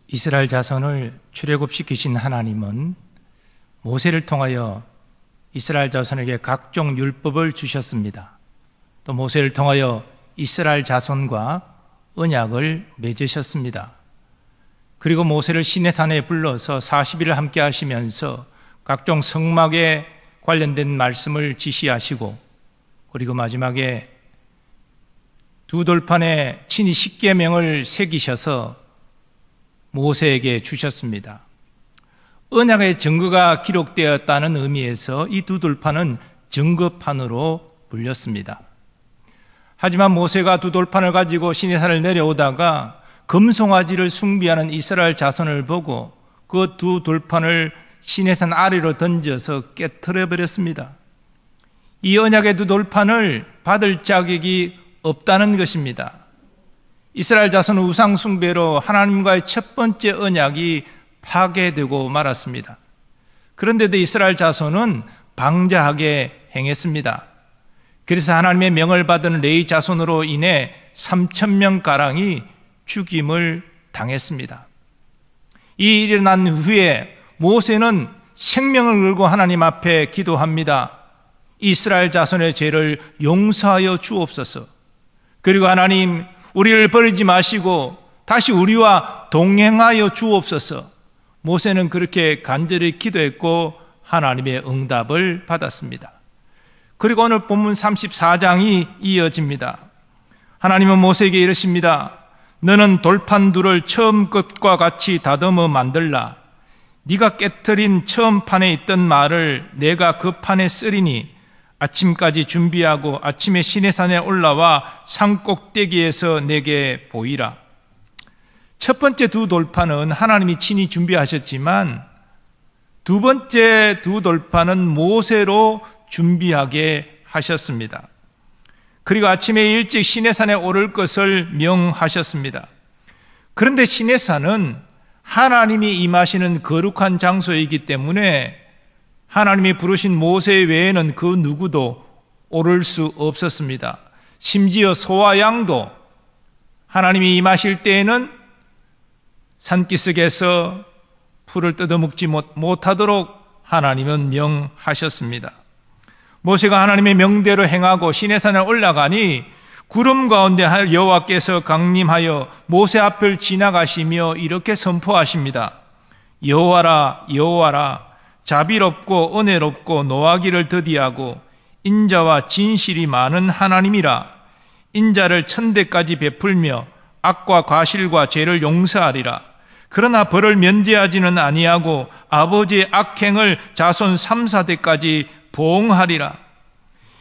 이스라엘 자손을 출애굽시키신 하나님은 모세를 통하여 이스라엘 자손에게 각종 율법을 주셨습니다. 또 모세를 통하여 이스라엘 자손과 언약을 맺으셨습니다. 그리고 모세를 시내산에 불러서 40일을 함께 하시면서 각종 성막에 관련된 말씀을 지시하시고, 그리고 마지막에 두 돌판에 친히 십계명을 새기셔서 모세에게 주셨습니다. 언약의 증거가 기록되었다는 의미에서 이 두 돌판은 증거판으로 불렸습니다. 하지만 모세가 두 돌판을 가지고 시내산을 내려오다가 금송아지를 숭배하는 이스라엘 자손을 보고 그 두 돌판을 시내산 아래로 던져서 깨트려 버렸습니다. 이 언약의 두 돌판을 받을 자격이 없다는 것입니다. 이스라엘 자손은 우상 숭배로 하나님과의 첫 번째 언약이 파괴되고 말았습니다. 그런데도 이스라엘 자손은 방자하게 행했습니다. 그래서 하나님의 명을 받은 레위 자손으로 인해 3,000명가량이 죽임을 당했습니다. 이 일이 난 후에 모세는 생명을 걸고 하나님 앞에 기도합니다. 이스라엘 자손의 죄를 용서하여 주옵소서. 그리고 하나님, 우리를 버리지 마시고 다시 우리와 동행하여 주옵소서. 모세는 그렇게 간절히 기도했고 하나님의 응답을 받았습니다. 그리고 오늘 본문 34장이 이어집니다. 하나님은 모세에게 이르십니다. 너는 돌판 둘을 처음 것과 같이 다듬어 만들라. 네가 깨트린 처음 판에 있던 말을 내가 그 판에 쓰리니 아침까지 준비하고 아침에 시내산에 올라와 산 꼭대기에서 내게 보이라. 첫 번째 두 돌판은 하나님이 친히 준비하셨지만 두 번째 두 돌판은 모세로 준비하게 하셨습니다. 그리고 아침에 일찍 시내산에 오를 것을 명하셨습니다. 그런데 시내산은 하나님이 임하시는 거룩한 장소이기 때문에 하나님이 부르신 모세 외에는 그 누구도 오를 수 없었습니다. 심지어 소와 양도 하나님이 임하실 때에는 산기슭에서 풀을 뜯어먹지 못하도록 하나님은 명하셨습니다. 모세가 하나님의 명대로 행하고 시내산에 올라가니 구름 가운데 여호와께서 강림하여 모세 앞을 지나가시며 이렇게 선포하십니다. 여호와라 여호와라, 자비롭고 은혜롭고 노하기를 더디하고 인자와 진실이 많은 하나님이라. 인자를 천대까지 베풀며 악과 과실과 죄를 용서하리라. 그러나 벌을 면제하지는 아니하고 아버지의 악행을 자손 3, 4대까지 보응하리라.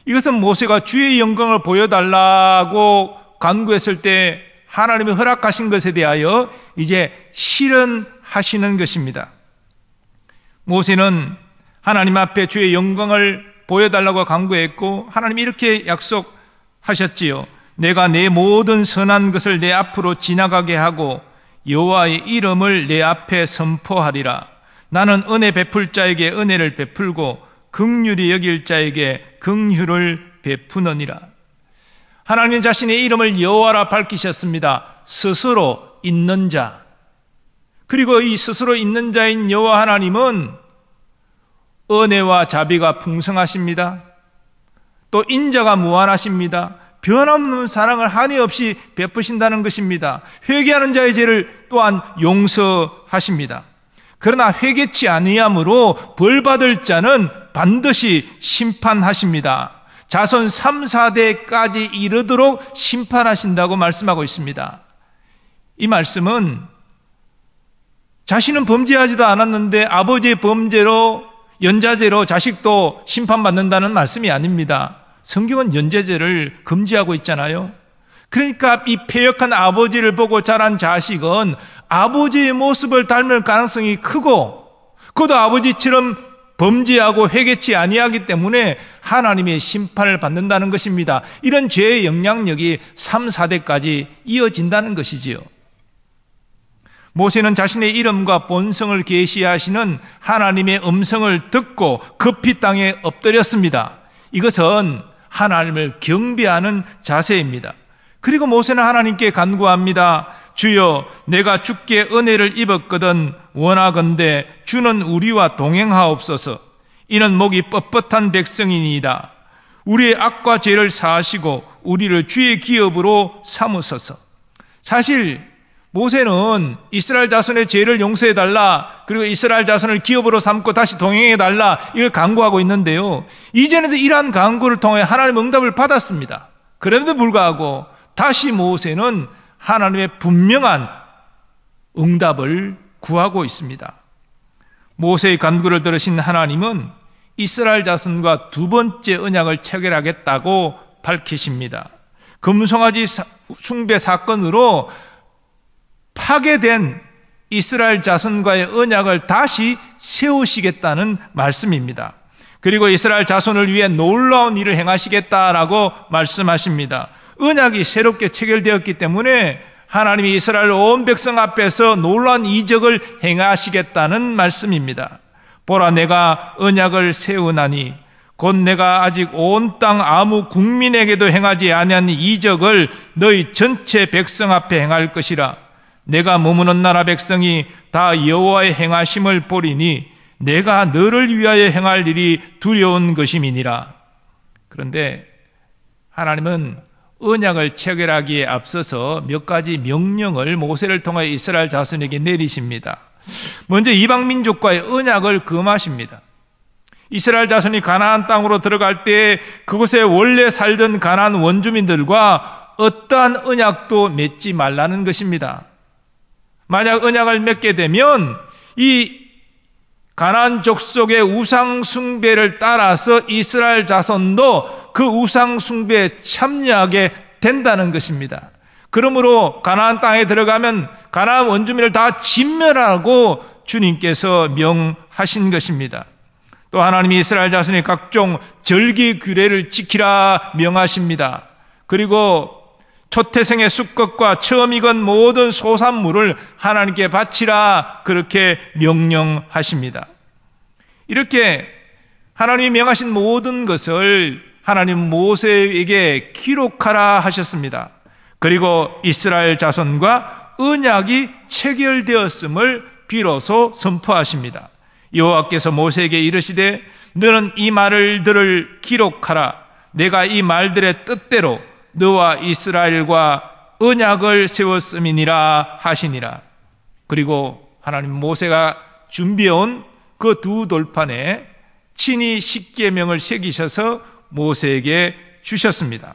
이것은 모세가 주의 영광을 보여달라고 간구했을 때 하나님이 허락하신 것에 대하여 이제 실현하시는 것입니다. 모세는 하나님 앞에 주의 영광을 보여달라고 간구했고 하나님이 이렇게 약속하셨지요. 내가 내 모든 선한 것을 내 앞으로 지나가게 하고 여호와의 이름을 내 앞에 선포하리라. 나는 은혜 베풀 자에게 은혜를 베풀고 긍휼히 여길 자에게 긍휼을 베푸느니라. 하나님은 자신의 이름을 여호와라 밝히셨습니다. 스스로 있는 자. 그리고 이 스스로 있는 자인 여호와 하나님은 은혜와 자비가 풍성하십니다. 또 인자가 무한하십니다. 변함없는 사랑을 한이 없이 베푸신다는 것입니다. 회개하는 자의 죄를 또한 용서하십니다. 그러나 회개치 아니함으로 벌받을 자는 반드시 심판하십니다. 자손 3, 4대까지 이르도록 심판하신다고 말씀하고 있습니다. 이 말씀은 자신은 범죄하지도 않았는데 아버지의 범죄로 연좌죄로 자식도 심판받는다는 말씀이 아닙니다. 성경은 연좌죄를 금지하고 있잖아요. 그러니까 이 패역한 아버지를 보고 자란 자식은 아버지의 모습을 닮을 가능성이 크고 그도 아버지처럼 범죄하고 회개치 아니하기 때문에 하나님의 심판을 받는다는 것입니다. 이런 죄의 영향력이 3, 4대까지 이어진다는 것이지요. 모세는 자신의 이름과 본성을 계시하시는 하나님의 음성을 듣고 급히 땅에 엎드렸습니다. 이것은 하나님을 경배하는 자세입니다. 그리고 모세는 하나님께 간구합니다. 주여 내가 주께 은혜를 입었거든 원하건대 주는 우리와 동행하옵소서. 이는 목이 뻣뻣한 백성이니이다. 우리의 악과 죄를 사하시고 우리를 주의 기업으로 삼으소서. 사실 모세는 이스라엘 자손의 죄를 용서해달라, 그리고 이스라엘 자손을 기업으로 삼고 다시 동행해달라, 이걸 간구하고 있는데요, 이전에도 이러한 간구를 통해 하나님 응답을 받았습니다. 그럼에도 불구하고 다시 모세는 하나님의 분명한 응답을 구하고 있습니다. 모세의 간구를 들으신 하나님은 이스라엘 자손과 두 번째 언약을 체결하겠다고 밝히십니다. 금송아지 숭배 사건으로 파괴된 이스라엘 자손과의 언약을 다시 세우시겠다는 말씀입니다. 그리고 이스라엘 자손을 위해 놀라운 일을 행하시겠다라고 말씀하십니다. 언약이 새롭게 체결되었기 때문에 하나님이 이스라엘 온 백성 앞에서 놀라운 이적을 행하시겠다는 말씀입니다. 보라, 내가 언약을 세우나니 곧 내가 아직 온 땅 아무 국민에게도 행하지 아니한 이적을 너희 전체 백성 앞에 행할 것이라. 내가 머무는 나라 백성이 다 여호와의 행하심을 보리니 내가 너를 위하여 행할 일이 두려운 것임이니라. 그런데 하나님은 언약을 체결하기에 앞서서 몇 가지 명령을 모세를 통해 이스라엘 자손에게 내리십니다. 먼저 이방 민족과의 언약을 금하십니다. 이스라엘 자손이 가나안 땅으로 들어갈 때 그곳에 원래 살던 가나안 원주민들과 어떠한 언약도 맺지 말라는 것입니다. 만약 언약을 맺게 되면 이 가나안 족속의 우상 숭배를 따라서 이스라엘 자손도 그 우상 숭배에 참여하게 된다는 것입니다. 그러므로 가나안 땅에 들어가면 가나안 원주민을 다 진멸하고 주님께서 명하신 것입니다. 또 하나님이 이스라엘 자손의 각종 절기 규례를 지키라 명하십니다. 그리고 초태생의 수컷과 처음 익은 모든 소산물을 하나님께 바치라 그렇게 명령하십니다. 이렇게 하나님이 명하신 모든 것을 하나님 모세에게 기록하라 하셨습니다. 그리고 이스라엘 자손과 언약이 체결되었음을 비로소 선포하십니다. 여호와께서 모세에게 이르시되 너는 이 말들을 기록하라. 내가 이 말들의 뜻대로 너와 이스라엘과 언약을 세웠음이니라 하시니라. 그리고 하나님 모세가 준비해온 그 두 돌판에 친히 십계명을 새기셔서 모세에게 주셨습니다.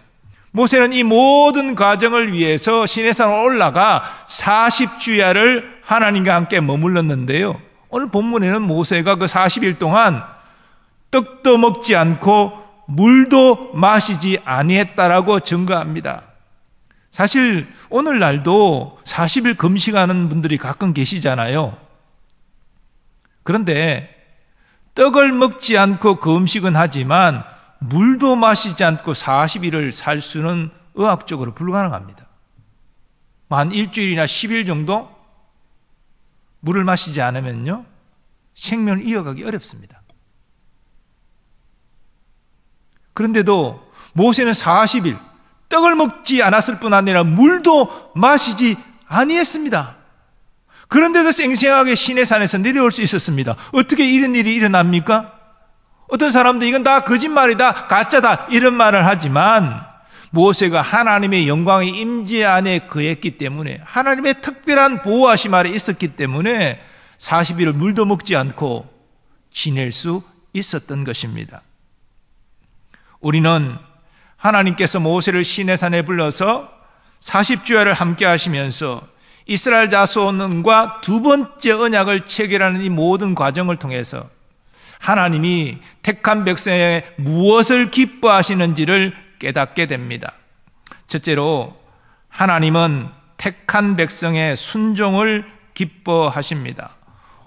모세는 이 모든 과정을 위해서 시내산에 올라가 40주야를 하나님과 함께 머물렀는데요, 오늘 본문에는 모세가 그 40일 동안 떡도 먹지 않고 물도 마시지 아니했다라고 증거합니다. 사실 오늘날도 40일 금식하는 분들이 가끔 계시잖아요. 그런데 떡을 먹지 않고 금식은 하지만 물도 마시지 않고 40일을 살 수는 의학적으로 불가능합니다. 한 일주일이나 10일 정도 물을 마시지 않으면요, 생명을 이어가기 어렵습니다. 그런데도 모세는 40일 떡을 먹지 않았을 뿐 아니라 물도 마시지 아니했습니다. 그런데도 쌩쌩하게 시내산에서 내려올 수 있었습니다. 어떻게 이런 일이 일어납니까? 어떤 사람도 이건 다 거짓말이다, 가짜다 이런 말을 하지만 모세가 하나님의 영광의 임재 안에 거했기 때문에, 하나님의 특별한 보호하심 아래 있었기 때문에 40일을 물도 먹지 않고 지낼 수 있었던 것입니다. 우리는 하나님께서 모세를 시내산에 불러서 40주야를 함께 하시면서 이스라엘 자손과 두 번째 언약을 체결하는 이 모든 과정을 통해서 하나님이 택한 백성에 무엇을 기뻐하시는지를 깨닫게 됩니다. 첫째로 하나님은 택한 백성의 순종을 기뻐하십니다.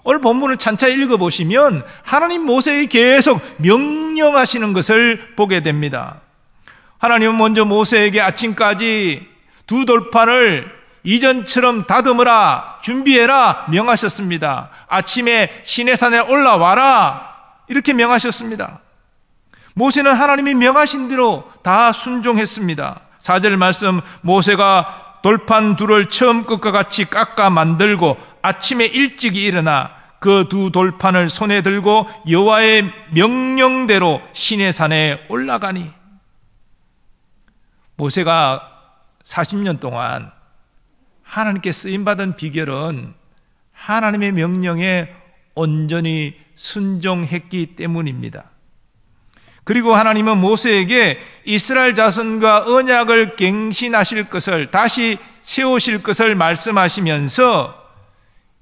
오늘 본문을 찬찬히 읽어보시면 하나님 모세에게 계속 명령하시는 것을 보게 됩니다. 하나님은 먼저 모세에게 아침까지 두 돌판을 이전처럼 다듬으라, 준비해라 명하셨습니다. 아침에 시내산에 올라와라 이렇게 명하셨습니다. 모세는 하나님이 명하신 대로 다 순종했습니다. 4절 말씀, 모세가 돌판 둘을 처음 것과 같이 깎아 만들고 아침에 일찍 일어나 그 두 돌판을 손에 들고 여호와의 명령대로 시내산에 올라가니. 모세가 40년 동안 하나님께 쓰임받은 비결은 하나님의 명령에 온전히 순종했기 때문입니다. 그리고 하나님은 모세에게 이스라엘 자손과 언약을 갱신하실 것을, 다시 세우실 것을 말씀하시면서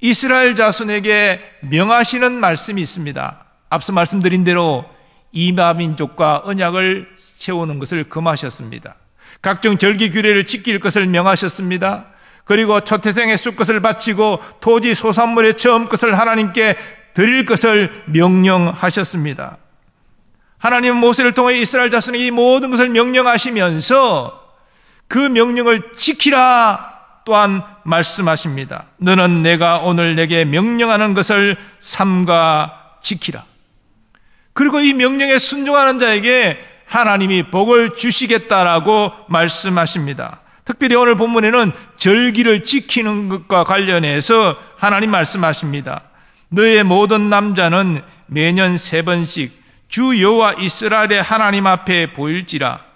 이스라엘 자손에게 명하시는 말씀이 있습니다. 앞서 말씀드린 대로 이방 민족과 언약을 세우는 것을 금하셨습니다. 각종 절기 규례를 지킬 것을 명하셨습니다. 그리고 초태생의 숫것을 바치고 토지 소산물의 처음 것을 하나님께 드릴 것을 명령하셨습니다. 하나님은 모세를 통해 이스라엘 자손에게 이 모든 것을 명령하시면서 그 명령을 지키라 또한 말씀하십니다. 너는 내가 오늘 내게 명령하는 것을 삼가 지키라. 그리고 이 명령에 순종하는 자에게 하나님이 복을 주시겠다라고 말씀하십니다. 특별히 오늘 본문에는 절기를 지키는 것과 관련해서 하나님 말씀하십니다. 너의 모든 남자는 매년 3번씩 주 여호와 이스라엘의 하나님 앞에 보일지라.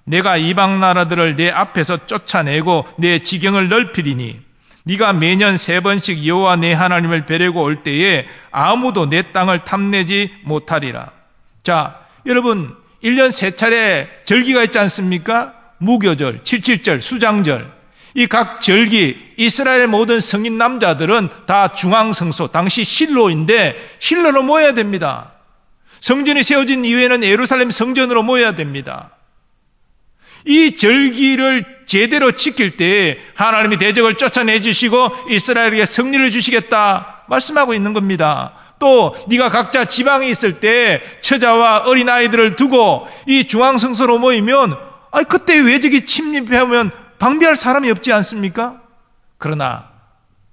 내가 이방 나라들을 내 앞에서 쫓아내고 내 지경을 넓히리니 네가 매년 3번씩 여호와 내 하나님을 뵈려고 올 때에 아무도 내 땅을 탐내지 못하리라. 자, 여러분 1년 3차례 절기가 있지 않습니까? 무교절, 77절, 수장절. 이 각 절기, 이스라엘의 모든 성인 남자들은 다 중앙성소, 당시 실로인데 실로로 모여야 됩니다. 성전이 세워진 이후에는 예루살렘 성전으로 모여야 됩니다. 이 절기를 제대로 지킬 때 하나님이 대적을 쫓아내 주시고 이스라엘에게 승리를 주시겠다 말씀하고 있는 겁니다. 또 네가 각자 지방에 있을 때 처자와 어린아이들을 두고 이 중앙성소로 모이면 그때 외적이 침입하면 방비할 사람이 없지 않습니까? 그러나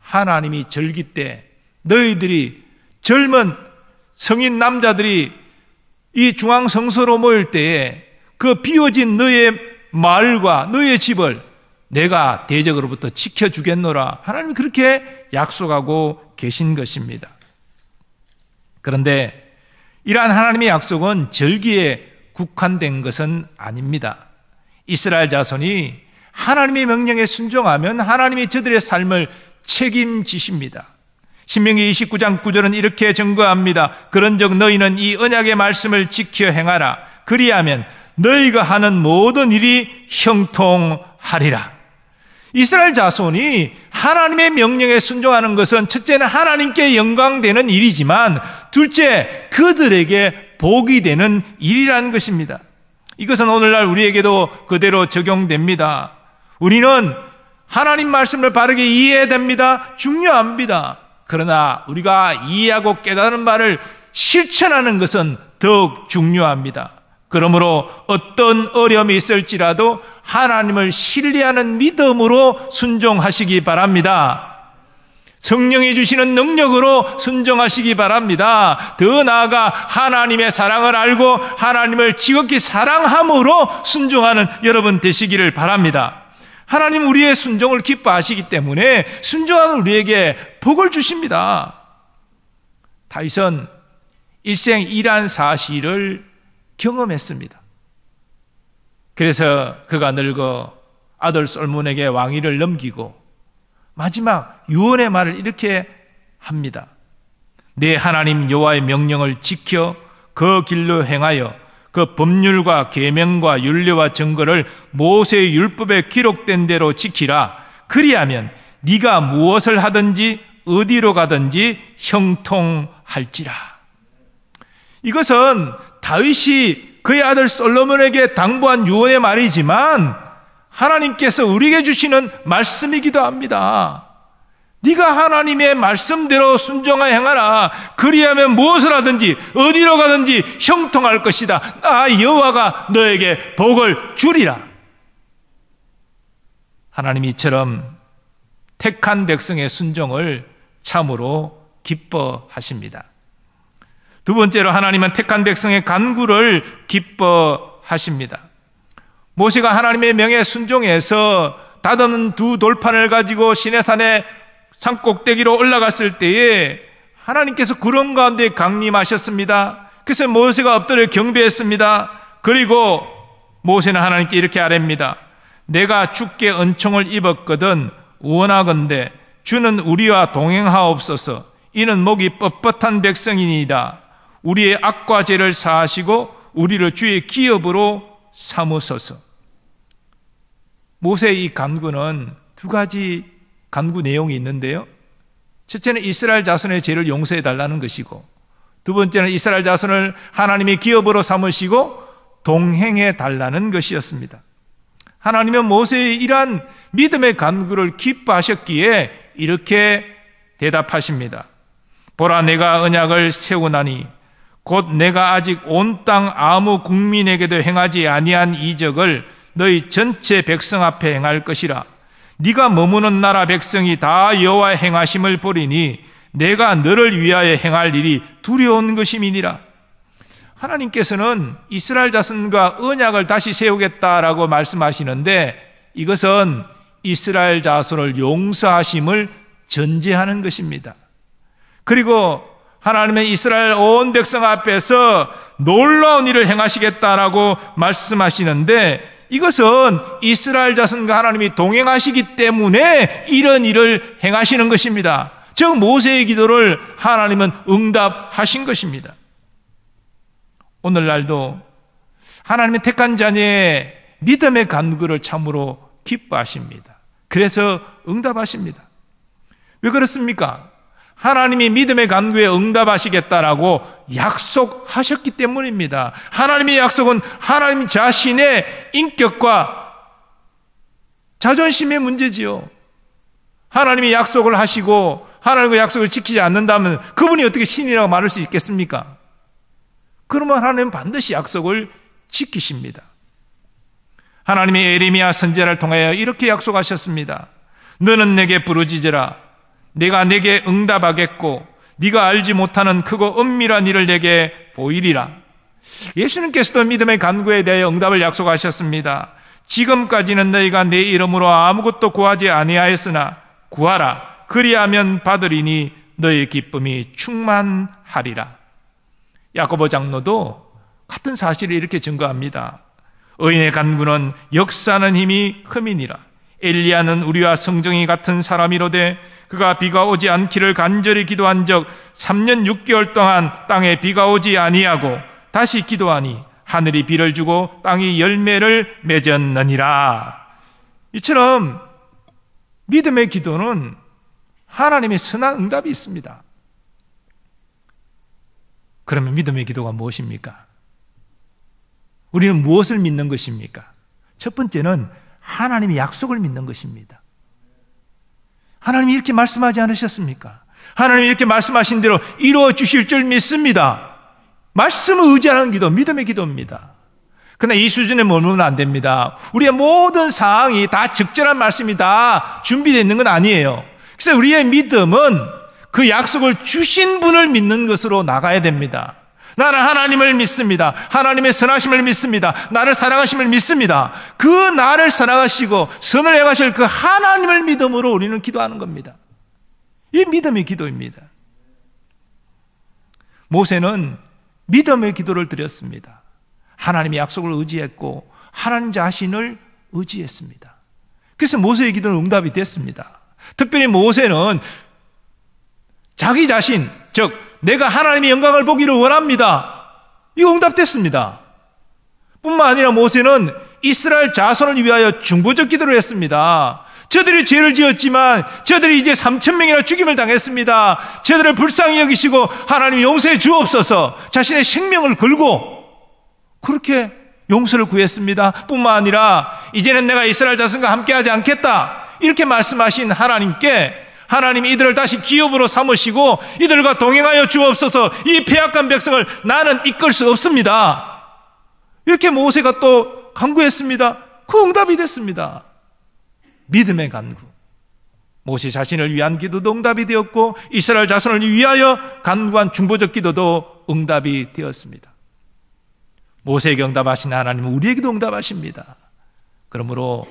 하나님이 절기 때 너희들이 젊은 성인 남자들이 이 중앙성소로 모일 때에 그 비워진 너의 마을과 너의 집을 내가 대적으로부터 지켜주겠노라. 하나님이 그렇게 약속하고 계신 것입니다. 그런데 이러한 하나님의 약속은 절기에 국한된 것은 아닙니다. 이스라엘 자손이 하나님의 명령에 순종하면 하나님이 저들의 삶을 책임지십니다. 신명기 29장 9절은 이렇게 증거합니다. 그런즉 너희는 이 언약의 말씀을 지켜 행하라. 그리하면 너희가 하는 모든 일이 형통하리라. 이스라엘 자손이 하나님의 명령에 순종하는 것은 첫째는 하나님께 영광되는 일이지만 둘째, 그들에게 복이 되는 일이라는 것입니다. 이것은 오늘날 우리에게도 그대로 적용됩니다. 우리는 하나님 말씀을 바르게 이해해야 됩니다. 중요합니다. 그러나 우리가 이해하고 깨달은 말을 실천하는 것은 더욱 중요합니다. 그러므로 어떤 어려움이 있을지라도 하나님을 신뢰하는 믿음으로 순종하시기 바랍니다. 성령이 주시는 능력으로 순종하시기 바랍니다. 더 나아가 하나님의 사랑을 알고 하나님을 지극히 사랑함으로 순종하는 여러분 되시기를 바랍니다. 하나님 우리의 순종을 기뻐하시기 때문에 순종하는 우리에게 복을 주십니다. 다윗은 일생 일한 사실을 경험했습니다. 그래서 그가 늙어 아들 솔몬에게 왕위를 넘기고 마지막 유언의 말을 이렇게 합니다. 내 하나님 여호와의 명령을 지켜 그 길로 행하여 그 법률과 계명과 율례와 증거를 모세의 율법에 기록된 대로 지키라. 그리하면 네가 무엇을 하든지 어디로 가든지 형통할지라. 이것은 다윗이 그의 아들 솔로몬에게 당부한 유언의 말이지만 하나님께서 우리에게 주시는 말씀이기도 합니다. 네가 하나님의 말씀대로 순종하여 행하라. 그리하면 무엇을 하든지 어디로 가든지 형통할 것이다. 나 여호와가 너에게 복을 주리라. 하나님이 이처럼 택한 백성의 순종을 참으로 기뻐하십니다. 두 번째로 하나님은 택한 백성의 간구를 기뻐하십니다. 모세가 하나님의 명에 순종해서 다듬은 두 돌판을 가지고 시내산의 산꼭대기로 올라갔을 때에 하나님께서 구름 가운데 강림하셨습니다. 그래서 모세가 엎드려 경배했습니다. 그리고 모세는 하나님께 이렇게 아뢰입니다. 내가 주께 은총을 입었거든 원하건대 주는 우리와 동행하옵소서. 이는 목이 뻣뻣한 백성이니이다. 우리의 악과 죄를 사하시고 우리를 주의 기업으로 삼으소서. 모세의 이 간구는 두 가지 간구 내용이 있는데요. 첫째는 이스라엘 자손의 죄를 용서해 달라는 것이고, 두 번째는 이스라엘 자손을 하나님의 기업으로 삼으시고 동행해 달라는 것이었습니다. 하나님은 모세의 이러한 믿음의 간구를 기뻐하셨기에 이렇게 대답하십니다. 보라, 내가 언약을 세우나니 곧 내가 아직 온 땅 아무 국민에게도 행하지 아니한 이적을 너희 전체 백성 앞에 행할 것이라. 네가 머무는 나라 백성이 다 여호와의 행하심을 보리니 내가 너를 위하여 행할 일이 두려운 것임이니라. 하나님께서는 이스라엘 자손과 언약을 다시 세우겠다라고 말씀하시는데 이것은 이스라엘 자손을 용서하심을 전제하는 것입니다. 그리고 하나님은 이스라엘 온 백성 앞에서 놀라운 일을 행하시겠다라고 말씀하시는데 이것은 이스라엘 자손과 하나님이 동행하시기 때문에 이런 일을 행하시는 것입니다. 즉 모세의 기도를 하나님은 응답하신 것입니다. 오늘날도 하나님의 택한 자녀의 믿음의 간구를 참으로 기뻐하십니다. 그래서 응답하십니다. 왜 그렇습니까? 하나님이 믿음의 간구에 응답하시겠다라고 약속하셨기 때문입니다. 하나님의 약속은 하나님 자신의 인격과 자존심의 문제지요. 하나님이 약속을 하시고 하나님의 약속을 지키지 않는다면 그분이 어떻게 신이라고 말할 수 있겠습니까? 그러면 하나님은 반드시 약속을 지키십니다. 하나님이 에레미야 선지자를 통하여 이렇게 약속하셨습니다. 너는 내게 부르짖으라. 내가 내게 응답하겠고 네가 알지 못하는 크고 은밀한 일을 내게 보이리라. 예수님께서도 믿음의 간구에 대해 응답을 약속하셨습니다. 지금까지는 너희가 내 이름으로 아무것도 구하지 아니하였으나 구하라. 그리하면 받으리니 너희 기쁨이 충만하리라. 야고보 장로도 같은 사실을 이렇게 증거합니다. 의인의 간구는 역사하는 힘이 큼이니라. 엘리야는 우리와 성정이 같은 사람이로되 그가 비가 오지 않기를 간절히 기도한 적 3년 6개월 동안 땅에 비가 오지 아니하고 다시 기도하니 하늘이 비를 주고 땅이 열매를 맺었느니라. 이처럼 믿음의 기도는 하나님의 선한 응답이 있습니다. 그러면 믿음의 기도가 무엇입니까? 우리는 무엇을 믿는 것입니까? 첫 번째는 하나님의 약속을 믿는 것입니다. 하나님이 이렇게 말씀하지 않으셨습니까? 하나님이 이렇게 말씀하신 대로 이루어 주실 줄 믿습니다. 말씀을 의지하는 기도, 믿음의 기도입니다. 그러나 이 수준에 머무르면 안 됩니다. 우리의 모든 사항이 다 적절한 말씀이 다 준비되어 있는 건 아니에요. 그래서 우리의 믿음은 그 약속을 주신 분을 믿는 것으로 나가야 됩니다. 나는 하나님을 믿습니다. 하나님의 선하심을 믿습니다. 나를 사랑하심을 믿습니다. 그 나를 사랑하시고 선을 행하실 그 하나님을 믿음으로 우리는 기도하는 겁니다. 이 믿음의 기도입니다. 모세는 믿음의 기도를 드렸습니다. 하나님의 약속을 의지했고 하나님 자신을 의지했습니다. 그래서 모세의 기도는 응답이 됐습니다. 특별히 모세는 자기 자신, 즉 내가 하나님의 영광을 보기를 원합니다. 이거 응답됐습니다. 뿐만 아니라 모세는 이스라엘 자손을 위하여 중보적 기도를 했습니다. 저들이 죄를 지었지만 저들이 이제 3,000명이나 죽임을 당했습니다. 저들을 불쌍히 여기시고 하나님 용서해 주옵소서. 자신의 생명을 걸고 그렇게 용서를 구했습니다. 뿐만 아니라 이제는 내가 이스라엘 자손과 함께하지 않겠다 이렇게 말씀하신 하나님께 하나님이 이들을 다시 기업으로 삼으시고 이들과 동행하여 주옵소서. 이 패역한 백성을 나는 이끌 수 없습니다. 이렇게 모세가 또 간구했습니다. 그 응답이 됐습니다. 믿음의 간구. 모세 자신을 위한 기도도 응답이 되었고 이스라엘 자손을 위하여 간구한 중보적 기도도 응답이 되었습니다. 모세에게 응답하신 하나님은 우리에게도 응답하십니다. 그러므로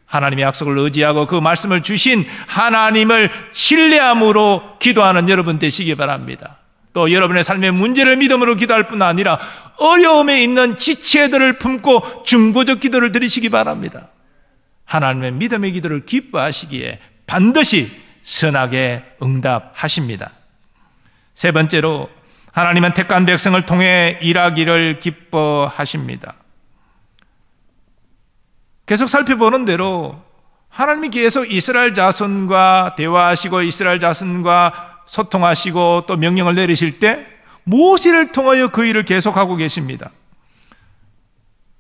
하나님의 약속을 의지하고 그 말씀을 주신 하나님을 신뢰함으로 기도하는 여러분 되시기 바랍니다. 또 여러분의 삶의 문제를 믿음으로 기도할 뿐 아니라 어려움에 있는 지체들을 품고 중보적 기도를 드리시기 바랍니다. 하나님의 믿음의 기도를 기뻐하시기에 반드시 선하게 응답하십니다. 세 번째로 하나님은 택한 백성을 통해 일하기를 기뻐하십니다. 계속 살펴보는 대로 하나님이 계속 이스라엘 자손과 대화하시고 이스라엘 자손과 소통하시고 또 명령을 내리실 때 모세를 통하여 그 일을 계속하고 계십니다.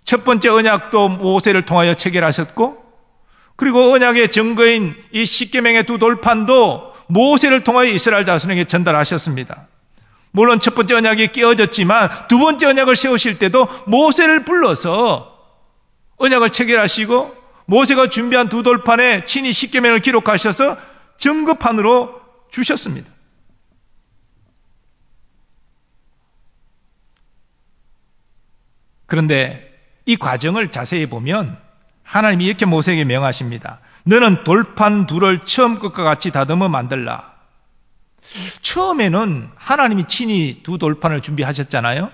첫 번째 언약도 모세를 통하여 체결하셨고, 그리고 언약의 증거인 이 십계명의 두 돌판도 모세를 통하여 이스라엘 자손에게 전달하셨습니다. 물론 첫 번째 언약이 깨어졌지만 두 번째 언약을 세우실 때도 모세를 불러서 언약을 체결하시고 모세가 준비한 두 돌판에 친히 십계명을 기록하셔서 증거판으로 주셨습니다. 그런데 이 과정을 자세히 보면 하나님이 이렇게 모세에게 명하십니다. 너는 돌판 둘을 처음 것과 같이 다듬어 만들라. 처음에는 하나님이 친히 두 돌판을 준비하셨잖아요.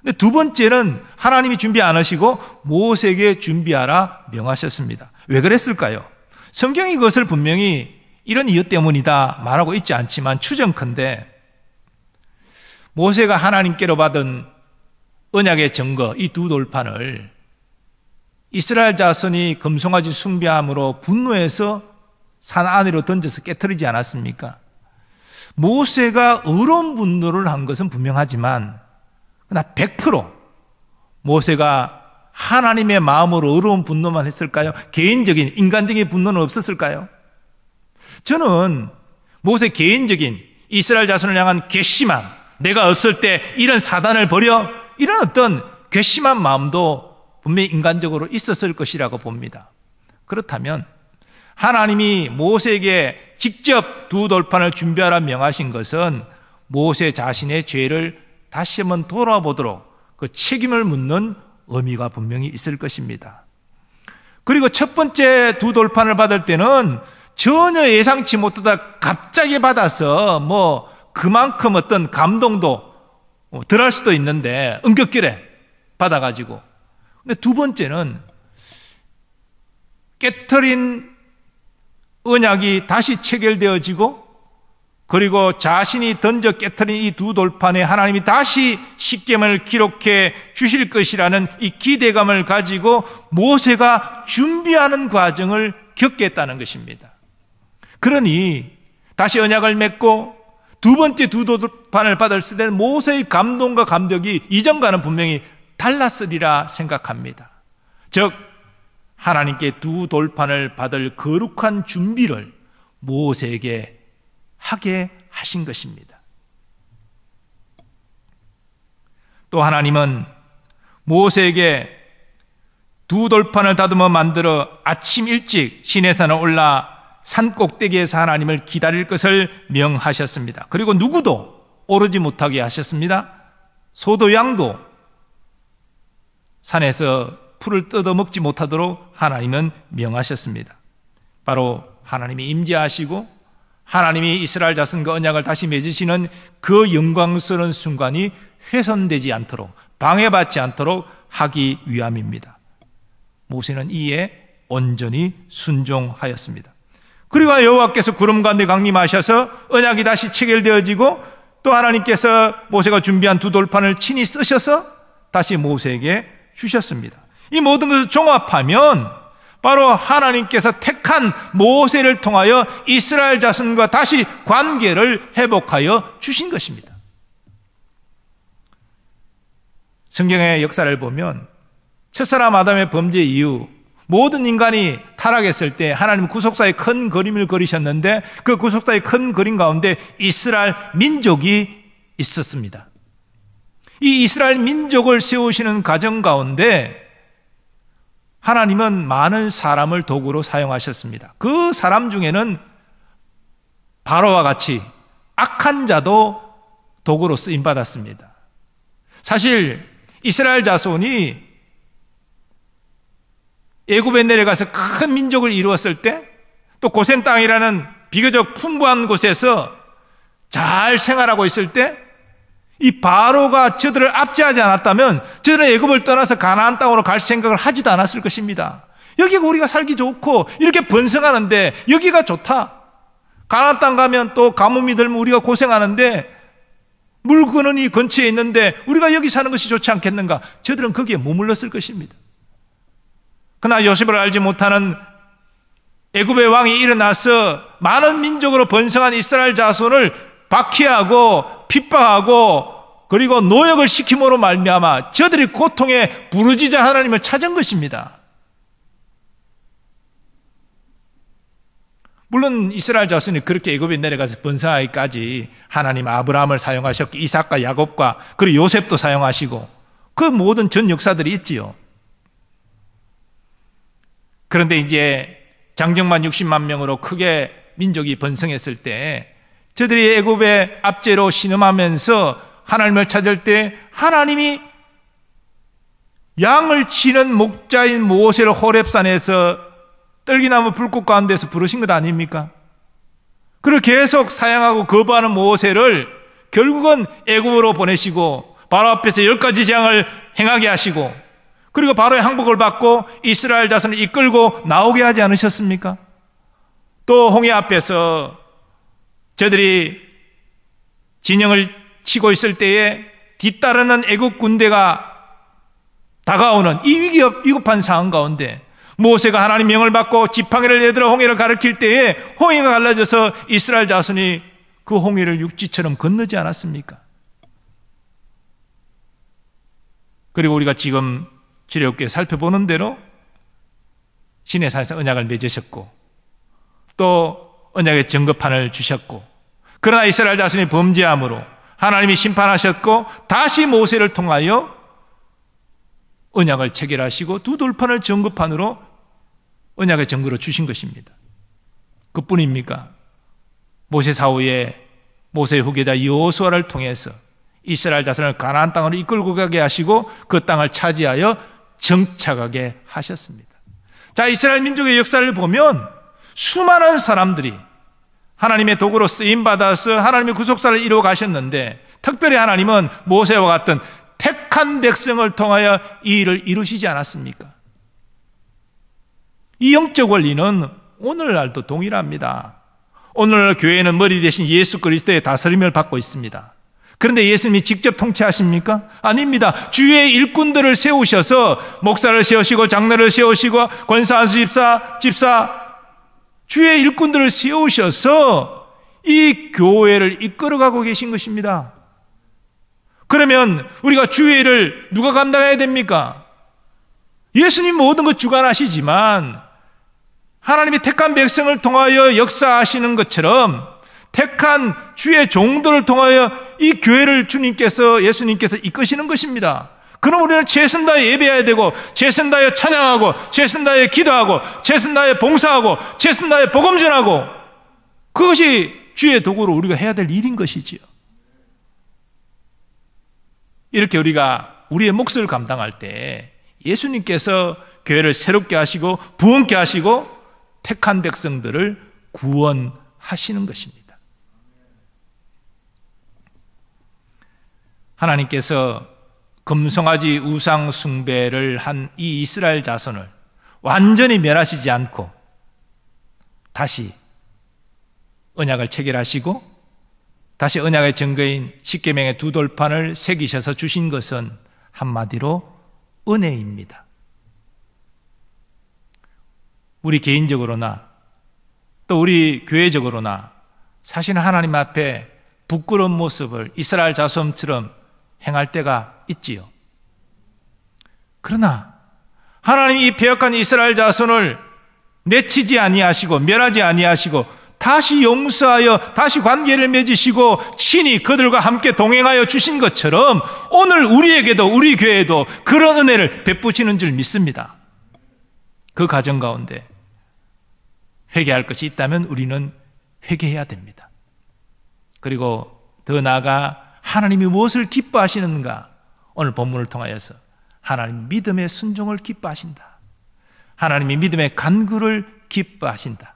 근데 두 번째는 하나님이 준비 안 하시고 모세에게 준비하라 명하셨습니다. 왜 그랬을까요? 성경이 그것을 분명히 이런 이유 때문이다 말하고 있지 않지만 추정컨대 모세가 하나님께로 받은 언약의 증거 이 두 돌판을 이스라엘 자손이 금송아지 숭배함으로 분노해서 산 안으로 던져서 깨트리지 않았습니까? 모세가 의로운 분노를 한 것은 분명하지만 그러나 100% 모세가 하나님의 마음으로 의로운 분노만 했을까요? 개인적인 인간적인 분노는 없었을까요? 저는 모세 개인적인 이스라엘 자손을 향한 괘씸함, 내가 없을 때 이런 사단을 벌여, 이런 어떤 괘씸한 마음도 분명히 인간적으로 있었을 것이라고 봅니다. 그렇다면 하나님이 모세에게 직접 두 돌판을 준비하라 명하신 것은 모세 자신의 죄를 다시 한번 돌아보도록 그 책임을 묻는 의미가 분명히 있을 것입니다. 그리고 첫 번째 두 돌판을 받을 때는 전혀 예상치 못하다 갑자기 받아서 그만큼 어떤 감동도 덜할 수도 있는데 은격결에 받아가지고, 근데 두 번째는 깨트린 언약이 다시 체결되어지고 그리고 자신이 던져 깨트린 이 두 돌판에 하나님이 다시 십계명을 기록해 주실 것이라는 이 기대감을 가지고 모세가 준비하는 과정을 겪게 했다는 것입니다. 그러니 다시 언약을 맺고 두 번째 두 돌판을 받았을 때는 모세의 감동과 감격이 이전과는 분명히 달랐으리라 생각합니다. 즉 하나님께 두 돌판을 받을 거룩한 준비를 모세에게 하게 하신 것입니다. 또 하나님은 모세에게 두 돌판을 다듬어 만들어 아침 일찍 시내산에 올라 산 꼭대기에서 하나님을 기다릴 것을 명하셨습니다. 그리고 누구도 오르지 못하게 하셨습니다. 소도 양도 산에서 풀을 뜯어먹지 못하도록 하나님은 명하셨습니다. 바로 하나님이 임재하시고 하나님이 이스라엘 자손과 언약을 다시 맺으시는 그 영광스러운 순간이 훼손되지 않도록, 방해받지 않도록 하기 위함입니다. 모세는 이에 온전히 순종하였습니다. 그리고 여호와께서 구름 가운데 강림하셔서 언약이 다시 체결되어지고 또 하나님께서 모세가 준비한 두 돌판을 친히 쓰셔서 다시 모세에게 주셨습니다. 이 모든 것을 종합하면 바로 하나님께서 택한 모세를 통하여 이스라엘 자손과 다시 관계를 회복하여 주신 것입니다. 성경의 역사를 보면 첫사람 아담의 범죄 이후 모든 인간이 타락했을 때 하나님은 구속사의 큰 그림을 그리셨는데 그 구속사의 큰 그림 가운데 이스라엘 민족이 있었습니다. 이 이스라엘 민족을 세우시는 과정 가운데 하나님은 많은 사람을 도구로 사용하셨습니다. 그 사람 중에는 바로와 같이 악한 자도 도구로 쓰임받았습니다. 사실 이스라엘 자손이 애굽에 내려가서 큰 민족을 이루었을 때, 또 고센 땅이라는 비교적 풍부한 곳에서 잘 생활하고 있을 때, 이 바로가 저들을 압제하지 않았다면 저들은 애굽을 떠나서 가나안 땅으로 갈 생각을 하지도 않았을 것입니다. 여기가 우리가 살기 좋고 이렇게 번성하는데 여기가 좋다. 가나안 땅 가면 또 가뭄이 들면 우리가 고생하는데 물 근원이 근처에 있는데 우리가 여기 사는 것이 좋지 않겠는가? 저들은 거기에 머물렀을 것입니다. 그러나 요셉을 알지 못하는 애굽의 왕이 일어나서 많은 민족으로 번성한 이스라엘 자손을 박해하고 핍박하고 그리고 노역을 시킴으로 말미암아 저들이 고통에 부르짖어 하나님을 찾은 것입니다. 물론 이스라엘 자손이 그렇게 애굽에 내려가서 번성하기까지 하나님 아브라함을 사용하셨고 이삭과 야곱과 그리고 요셉도 사용하시고 그 모든 전 역사들이 있지요. 그런데 이제 장정만 60만 명으로 크게 민족이 번성했을 때 저들이 애굽의 압제로 신음하면서 하나님을 찾을 때 하나님이 양을 치는 목자인 모세를 호렙산에서 떨기나무 불꽃 가운데서 부르신 것 아닙니까? 그리고 계속 사양하고 거부하는 모세를 결국은 애굽으로 보내시고 바로 앞에서 10가지 재앙을 행하게 하시고 그리고 바로의 항복을 받고 이스라엘 자손을 이끌고 나오게 하지 않으셨습니까? 또 홍해 앞에서 저들이 진영을 치고 있을 때에 뒤따르는 애국 군대가 다가오는 이 위급한 상황 가운데 모세가 하나님 명을 받고 지팡이를 내들어 홍해를 가리킬 때에 홍해가 갈라져서 이스라엘 자손이 그 홍해를 육지처럼 건너지 않았습니까? 그리고 우리가 지금 지혜롭게 살펴보는 대로 시내산에서 언약을 맺으셨고 또 언약의 증거판을 주셨고 그러나 이스라엘 자손이 범죄함으로 하나님이 심판하셨고 다시 모세를 통하여 언약을 체결하시고 두 돌판을 증거판으로 언약의 증거로 주신 것입니다. 그뿐입니까? 모세 사후에 모세의 후계자 여호수아를 통해서 이스라엘 자손을 가나안 땅으로 이끌고 가게 하시고 그 땅을 차지하여 정착하게 하셨습니다. 자, 이스라엘 민족의 역사를 보면 수많은 사람들이 하나님의 도구로 쓰임받아서 하나님의 구속사를 이루어 가셨는데 특별히 하나님은 모세와 같은 택한 백성을 통하여 이 일을 이루시지 않았습니까? 이 영적 원리는 오늘날도 동일합니다. 오늘날 교회는 머리 대신 예수 그리스도의 다스림을 받고 있습니다. 그런데 예수님이 직접 통치하십니까? 아닙니다. 주의 일꾼들을 세우셔서 목사를 세우시고 장로를 세우시고 권사한수 집사 주의 일꾼들을 세우셔서 이 교회를 이끌어가고 계신 것입니다. 그러면 우리가 주의 일을 누가 감당해야 됩니까? 예수님 모든 것 주관하시지만 하나님이 택한 백성을 통하여 역사하시는 것처럼 택한 주의 종들을 통하여 이 교회를 예수님께서 이끄시는 것입니다. 그럼 우리는 최선 다해 예배해야 되고 최선 다해 찬양하고 최선 다해 기도하고 최선 다해 봉사하고 최선 다해 복음 전하고 그것이 주의 도구로 우리가 해야 될 일인 것이지요. 이렇게 우리가 우리의 몫을 감당할 때 예수님께서 교회를 새롭게 하시고 부흥케 하시고 택한 백성들을 구원하시는 것입니다. 하나님께서 금송아지 우상 숭배를 한 이 이스라엘 자손을 완전히 멸하시지 않고 다시 언약을 체결하시고 다시 언약의 증거인 십계명의 두 돌판을 새기셔서 주신 것은 한마디로 은혜입니다. 우리 개인적으로나 또 우리 교회적으로나 사실은 하나님 앞에 부끄러운 모습을 이스라엘 자손처럼 행할 때가 있지요. 그러나 하나님이 이 패역한 이스라엘 자손을 내치지 아니하시고 멸하지 아니하시고 다시 용서하여 다시 관계를 맺으시고 친히 그들과 함께 동행하여 주신 것처럼 오늘 우리에게도 우리 교회에도 그런 은혜를 베푸시는 줄 믿습니다. 그 과정 가운데 회개할 것이 있다면 우리는 회개해야 됩니다. 그리고 더 나아가 하나님이 무엇을 기뻐하시는가? 오늘 본문을 통하여서 하나님 믿음의 순종을 기뻐하신다. 하나님이 믿음의 간구를 기뻐하신다.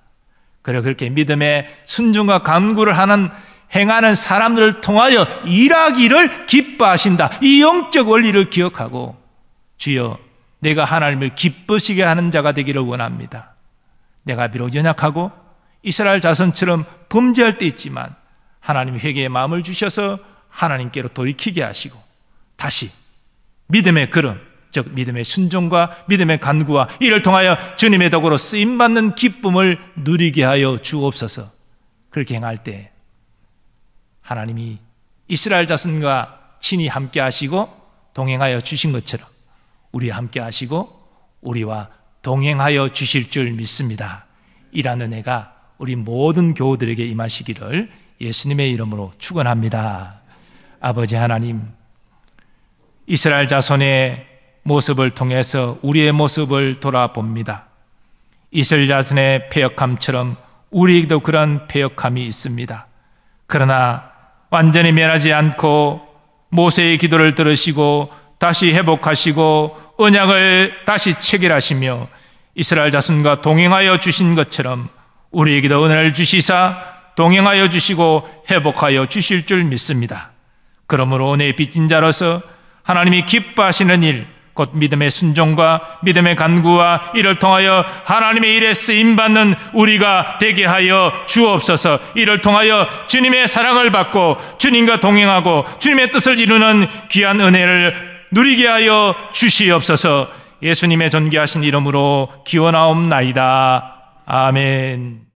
그리고 그렇게 믿음의 순종과 간구를 행하는 사람들을 통하여 일하기를 기뻐하신다. 이 영적 원리를 기억하고 주여 내가 하나님을 기쁘시게 하는 자가 되기를 원합니다. 내가 비록 연약하고 이스라엘 자손처럼 범죄할 때 있지만 하나님 회개의 마음을 주셔서 하나님께로 돌이키게 하시고 다시 믿음의 걸음, 즉 믿음의 순종과 믿음의 간구와 이를 통하여 주님의 덕으로 쓰임받는 기쁨을 누리게 하여 주옵소서. 그렇게 행할 때 하나님이 이스라엘 자손과 친히 함께 하시고 동행하여 주신 것처럼 우리와 함께 하시고 우리와 동행하여 주실 줄 믿습니다. 이라는 은혜가 우리 모든 교우들에게 임하시기를 예수님의 이름으로 축원합니다. 아버지 하나님, 이스라엘 자손의 모습을 통해서 우리의 모습을 돌아봅니다. 이스라엘 자손의 패역함처럼 우리에게도 그런 패역함이 있습니다. 그러나 완전히 멸하지 않고 모세의 기도를 들으시고 다시 회복하시고 언약을 다시 체결하시며 이스라엘 자손과 동행하여 주신 것처럼 우리에게도 은혜를 주시사 동행하여 주시고 회복하여 주실 줄 믿습니다. 그러므로 은혜의 빚진 자로서 하나님이 기뻐하시는 일, 곧 믿음의 순종과 믿음의 간구와 이를 통하여 하나님의 일에 쓰임받는 우리가 되게 하여 주옵소서. 이를 통하여 주님의 사랑을 받고 주님과 동행하고 주님의 뜻을 이루는 귀한 은혜를 누리게 하여 주시옵소서. 예수님의 존귀하신 이름으로 기원하옵나이다. 아멘.